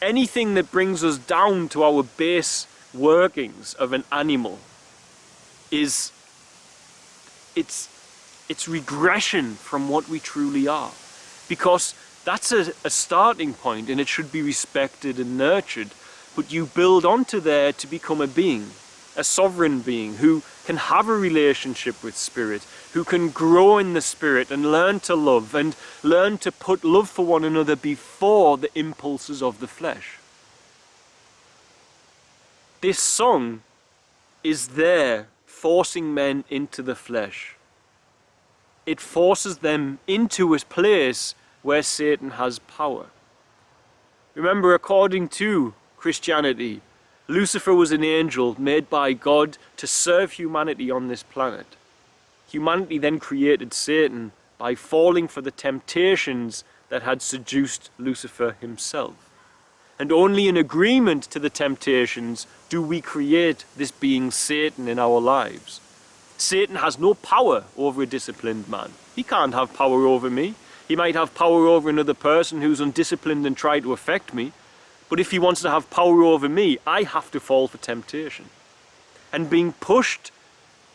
anything that brings us down to our base workings of an animal is it's regression from what we truly are, because that's a starting point and it should be respected and nurtured, but you build onto there to become a being, a sovereign being who can have a relationship with spirit, who can grow in the spirit and learn to love and learn to put love for one another before the impulses of the flesh. This song is there forcing men into the flesh. It forces them into a place where Satan has power. Remember, according to Christianity, Lucifer was an angel made by God to serve humanity on this planet. Humanity then created Satan by falling for the temptations that had seduced Lucifer himself. And only in agreement to the temptations do we create this being Satan in our lives. Satan has no power over a disciplined man. He can't have power over me. He might have power over another person who's undisciplined and try to affect me. But if he wants to have power over me, I have to fall for temptation. And being pushed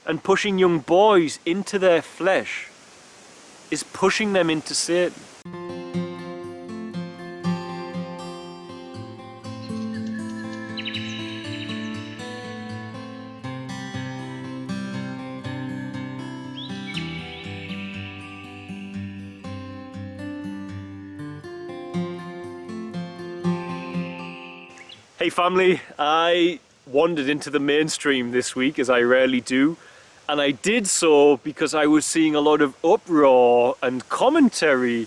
and pushing young boys into their flesh is pushing them into Satan. Hey family, I wandered into the mainstream this week, as I rarely do, and I did so because I was seeing a lot of uproar and commentary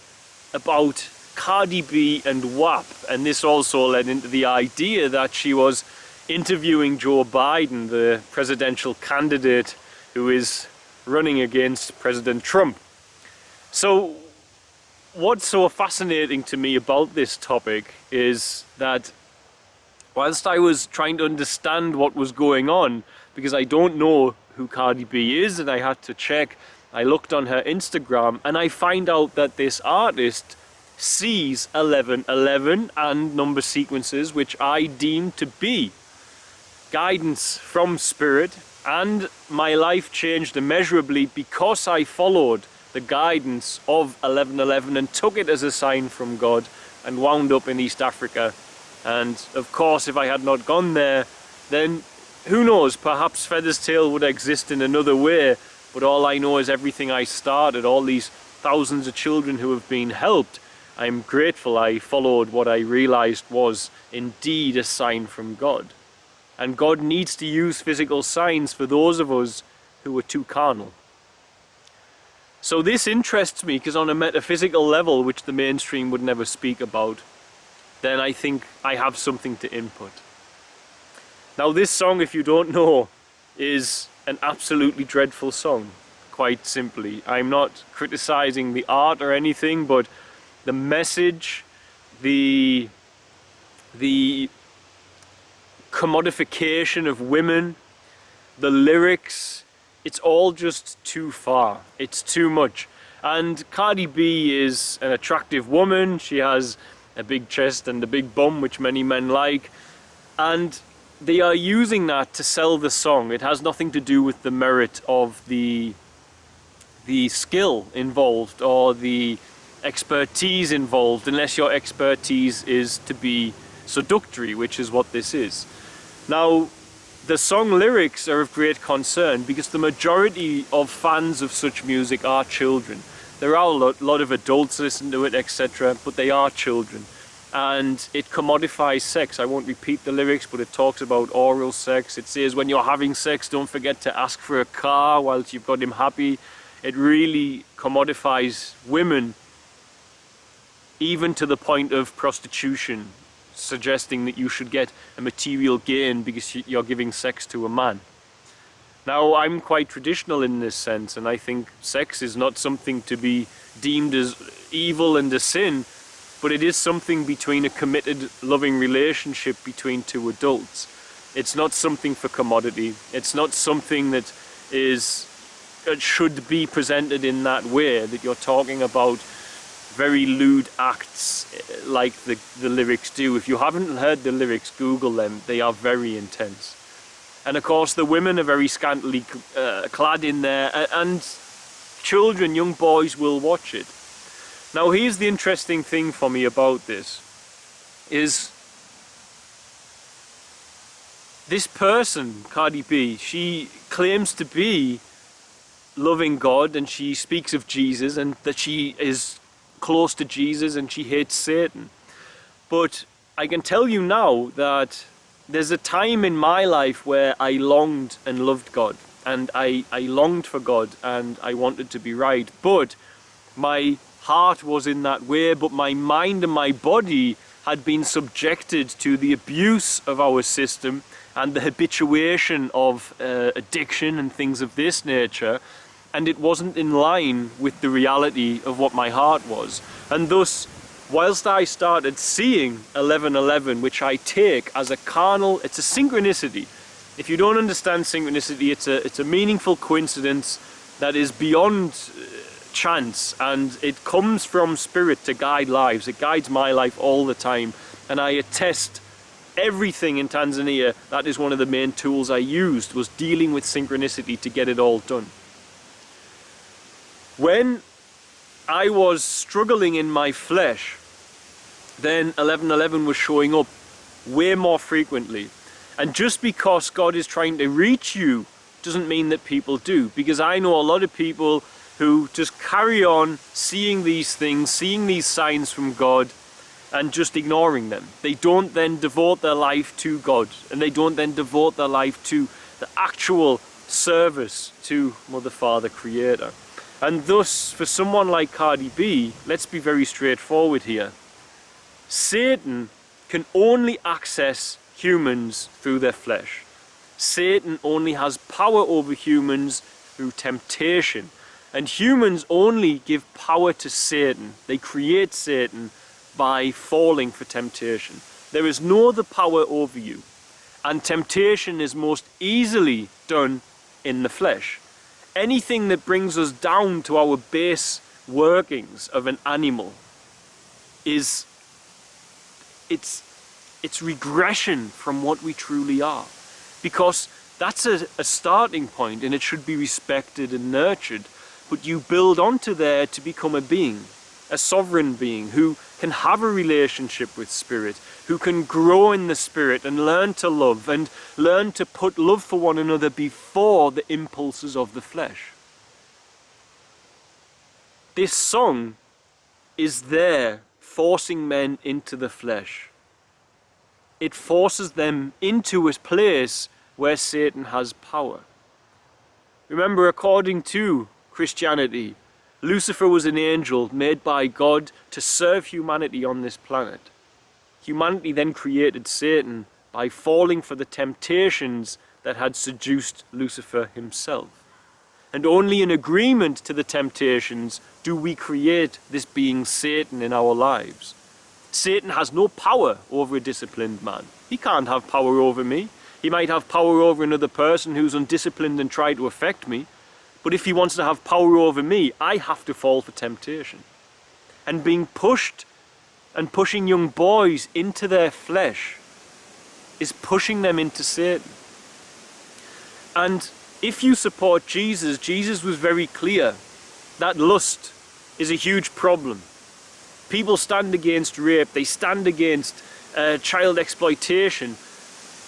about Cardi B and WAP, and this also led into the idea that she was interviewing Joe Biden, the presidential candidate who is running against President Trump. So what's so fascinating to me about this topic is that whilst I was trying to understand what was going on, because I don't know who Cardi B is and I had to check, I looked on her Instagram and I find out that this artist sees 1111 and number sequences which I deem to be guidance from spirit, and my life changed immeasurably because I followed the guidance of 1111 and took it as a sign from God and wound up in East Africa. And of course, if I had not gone there, then who knows, perhaps Feather's Tale would exist in another way. But all I know is everything I started, all these thousands of children who have been helped, I'm grateful I followed what I realized was indeed a sign from God. And God needs to use physical signs for those of us who are too carnal. So this interests me because on a metaphysical level, which the mainstream would never speak about, then I think I have something to input. Now this song, if you don't know, is an absolutely dreadful song, quite simply. I'm not criticizing the art or anything, but the message, the commodification of women, the lyrics, it's all just too far. It's too much. And Cardi B is an attractive woman. She has a big chest and a big bum, which many men like, and they are using that to sell the song. It has nothing to do with the merit of the skill involved or the expertise involved, unless your expertise is to be seductory, which is what this is. Now, the song lyrics are of great concern because the majority of fans of such music are children. There are a lot of adults listen to it, etc., but they are children. And it commodifies sex. I won't repeat the lyrics, but it talks about oral sex. It says when you're having sex, don't forget to ask for a car whilst you've got him happy. It really commodifies women, even to the point of prostitution, suggesting that you should get a material gain because you're giving sex to a man. Now, I'm quite traditional in this sense, and I think sex is not something to be deemed as evil and a sin, but it is something between a committed, loving relationship between two adults. It's not something for commodity. It's not something that should be presented in that way, that you're talking about very lewd acts like the lyrics do. If you haven't heard the lyrics, Google them. They are very intense. And of course the women are very scantily clad in there, and children, young boys will watch it. Now here's the interesting thing for me about this, is this person, Cardi B, she claims to be loving God, and she speaks of Jesus and that she is close to Jesus and she hates Satan. But I can tell you now that there's a time in my life where I longed and loved God, and I longed for God and I wanted to be right, but my heart was in that way, but my mind and my body had been subjected to the abuse of our system and the habituation of addiction and things of this nature, and it wasn't in line with the reality of what my heart was. And thus, whilst I started seeing 11:11, which I take as a carnal, it's a synchronicity. If you don't understand synchronicity, it's a meaningful coincidence that is beyond chance, and it comes from spirit to guide lives. It guides my life all the time, and I attest everything in Tanzania. That is one of the main tools I used, was dealing with synchronicity to get it all done. When I was struggling in my flesh, then 11:11 was showing up way more frequently. And just because God is trying to reach you doesn't mean that people do, because I know a lot of people who just carry on seeing these things, seeing these signs from God, and just ignoring them. They don't then devote their life to God, and they don't then devote their life to the actual service to Mother, Father, Creator. And thus, for someone like Cardi B, let's be very straightforward here. Satan can only access humans through their flesh. Satan only has power over humans through temptation. And humans only give power to Satan. They create Satan by falling for temptation. There is no other power over you. And temptation is most easily done in the flesh. Anything that brings us down to our base workings of an animal is it's regression from what we truly are, because that's a starting point, and it should be respected and nurtured, but you build onto there to become a being, a sovereign being who can have a relationship with spirit, who can grow in the spirit and learn to love and learn to put love for one another before the impulses of the flesh. This song is there forcing men into the flesh. It forces them into a place where Satan has power. Remember, according to Christianity, Lucifer was an angel made by God to serve humanity on this planet. Humanity then created Satan by falling for the temptations that had seduced Lucifer himself. And only in agreement to the temptations do we create this being Satan in our lives. Satan has no power over a disciplined man. He can't have power over me. He might have power over another person who's undisciplined and try to affect me. But if he wants to have power over me, I have to fall for temptation. And being pushed and pushing young boys into their flesh is pushing them into Satan. And if you support Jesus, Jesus was very clear that lust is a huge problem. People stand against rape, they stand against child exploitation.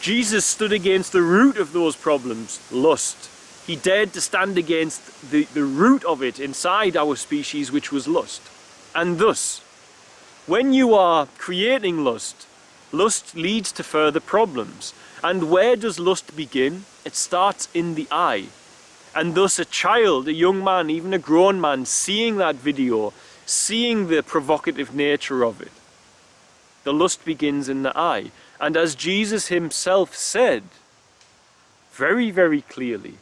Jesus stood against the root of those problems, lust. He dared to stand against the root of it inside our species, which was lust. And thus, when you are creating lust, lust leads to further problems. And where does lust begin? It starts in the eye. And thus a child, a young man, even a grown man, seeing that video, seeing the provocative nature of it, the lust begins in the eye. And as Jesus himself said, very, very clearly,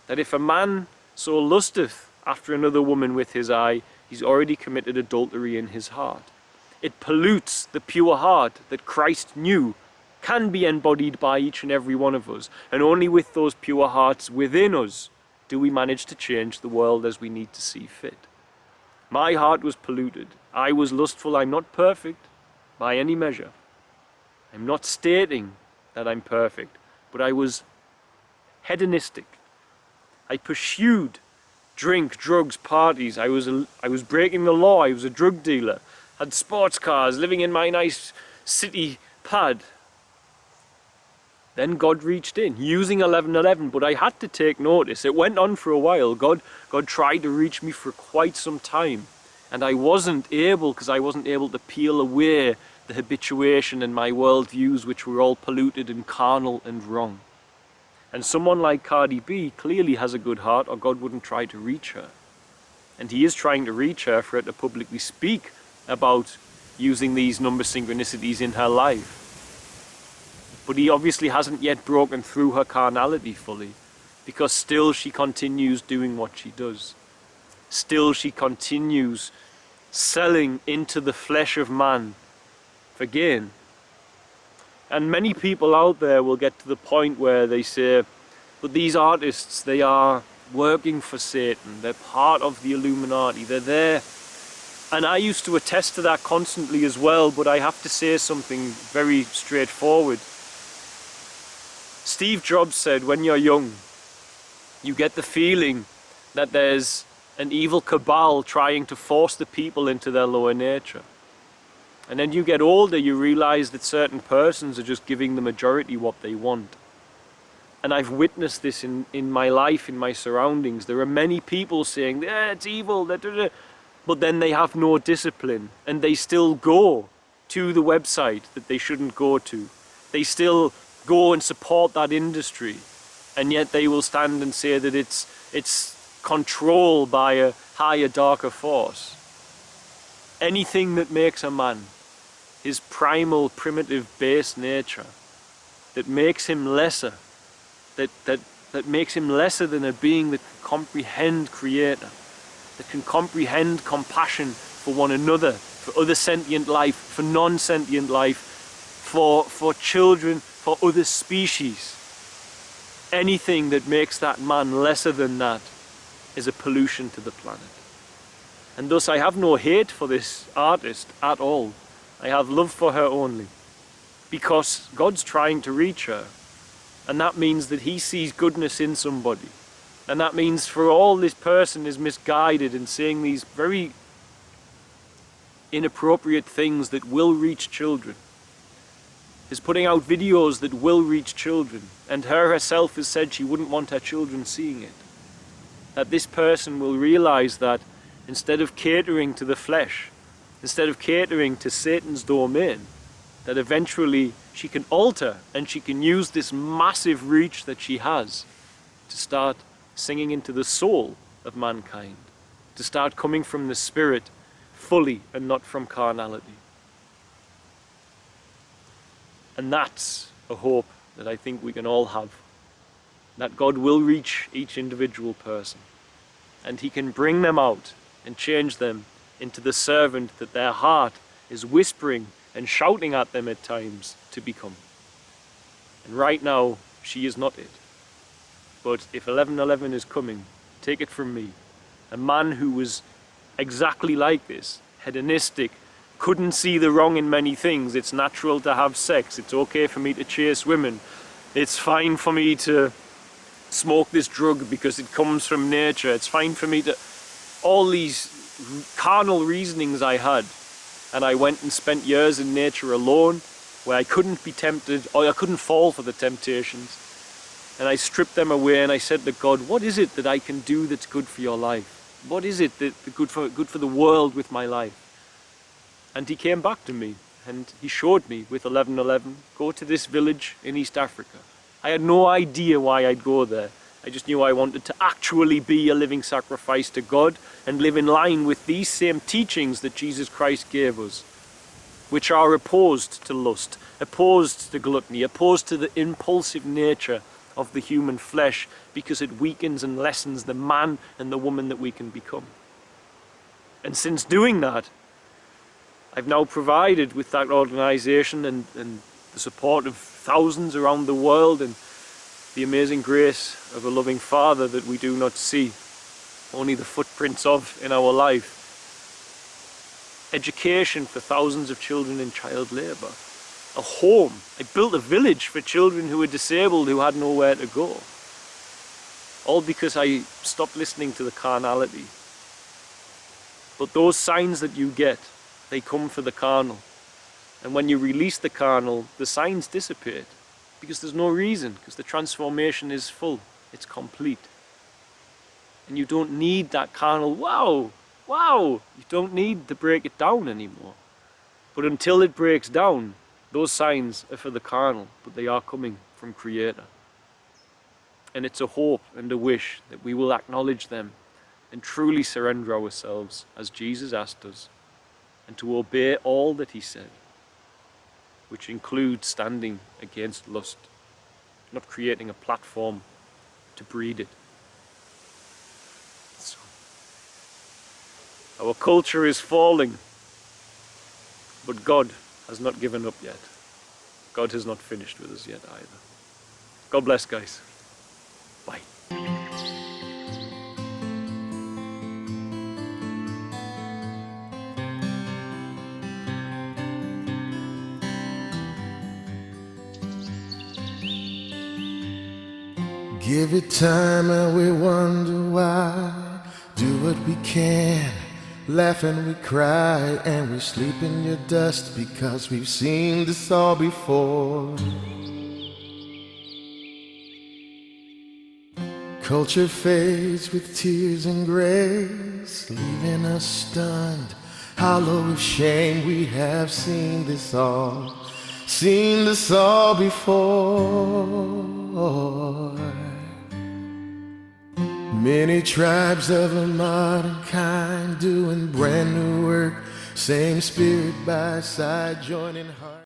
that if a man so lusteth after another woman with his eye, he's already committed adultery in his heart. It pollutes the pure heart that Christ knew can be embodied by each and every one of us. And only with those pure hearts within us do we manage to change the world as we need to see fit. My heart was polluted. I was lustful. I'm not perfect by any measure. I'm not stating that I'm perfect, but I was hedonistic. I pursued drink, drugs, parties. I was breaking the law. I was a drug dealer. Had sports cars, living in my nice city pad. Then God reached in, using 1111, but I had to take notice. It went on for a while. God tried to reach me for quite some time. And I wasn't able, because I wasn't able to peel away the habituation and my worldviews, which were all polluted and carnal and wrong. And someone like Cardi B clearly has a good heart, or God wouldn't try to reach her. And he is trying to reach her for her to publicly speak about using these number synchronicities in her life. But he obviously hasn't yet broken through her carnality fully, because still she continues doing what she does. Still she continues selling into the flesh of man for gain. And many people out there will get to the point where they say, but these artists, they are working for Satan. They're part of the Illuminati. They're there. And I used to attest to that constantly as well, but I have to say something very straightforward. Steve Jobs said, when you're young, you get the feeling that there's an evil cabal trying to force the people into their lower nature. And then you get older, you realize that certain persons are just giving the majority what they want. And I've witnessed this in my life, in my surroundings. There are many people saying, yeah, it's evil, but then they have no discipline, and they still go to the website that they shouldn't go to. They still go and support that industry, and yet they will stand and say that it's controlled by a higher, darker force. Anything that makes a man, his primal, primitive, base nature, that makes him lesser, that makes him lesser than a being that can comprehend Creator, that can comprehend compassion for one another, for other sentient life, for non-sentient life, for children, for other species. Anything that makes that man lesser than that is a pollution to the planet. And thus I have no hate for this artist at all. I have love for her only, because God's trying to reach her, and that means that he sees goodness in somebody. And that means for all this person is misguided and saying these very inappropriate things that will reach children, is putting out videos that will reach children, and her herself has said she wouldn't want her children seeing it. That this person will realize that instead of catering to the flesh, instead of catering to Satan's domain, that eventually she can alter and she can use this massive reach that she has to start singing into the soul of mankind, to start coming from the spirit fully and not from carnality. And that's a hope that I think we can all have, that God will reach each individual person, and he can bring them out and change them into the servant that their heart is whispering and shouting at them at times to become. And right now, she is not it. But if 1111 is coming, take it from me, a man who was exactly like this, hedonistic, couldn't see the wrong in many things. It's natural to have sex. It's okay for me to chase women. It's fine for me to smoke this drug because it comes from nature. It's fine for me to... All these carnal reasonings I had. And I went and spent years in nature alone, where I couldn't be tempted, or I couldn't fall for the temptations. And I stripped them away, and I said to God, what is it that I can do that's good for your life? What is it that's good for the world with my life? And he came back to me, and he showed me with 1111, go to this village in East Africa. I had no idea why I'd go there. I just knew I wanted to actually be a living sacrifice to God and live in line with these same teachings that Jesus Christ gave us, which are opposed to lust, opposed to gluttony, opposed to the impulsive nature of the human flesh, because it weakens and lessens the man and the woman that we can become. And since doing that, I've now provided with that organization and the support of thousands around the world, and the amazing grace of a loving Father that we do not see, only the footprints of in our life. education for thousands of children in child labour, a home. I built a village for children who were disabled, who had nowhere to go. All because I stopped listening to the carnality. But those signs that you get, they come for the carnal. And when you release the carnal, the signs dissipate. Because there's no reason, because the transformation is full, it's complete. And you don't need that carnal, wow, you don't need to break it down anymore. But until it breaks down, those signs are for the carnal, but they are coming from Creator. And it's a hope and a wish that we will acknowledge them and truly surrender ourselves as Jesus asked us, and to obey all that He said, which includes standing against lust, not creating a platform to breed it. So, our culture is falling, but God has not given up yet. God has not finished with us yet either. God bless, guys. Bye. Give it time and we wonder why. Do what we can, laugh and we cry, and we sleep in your dust because we've seen this all before. Culture fades with tears and grace, leaving us stunned, hollow with shame. We have seen this all before. Many tribes of a modern kind doing brand new work, same spirit by side, joining hearts.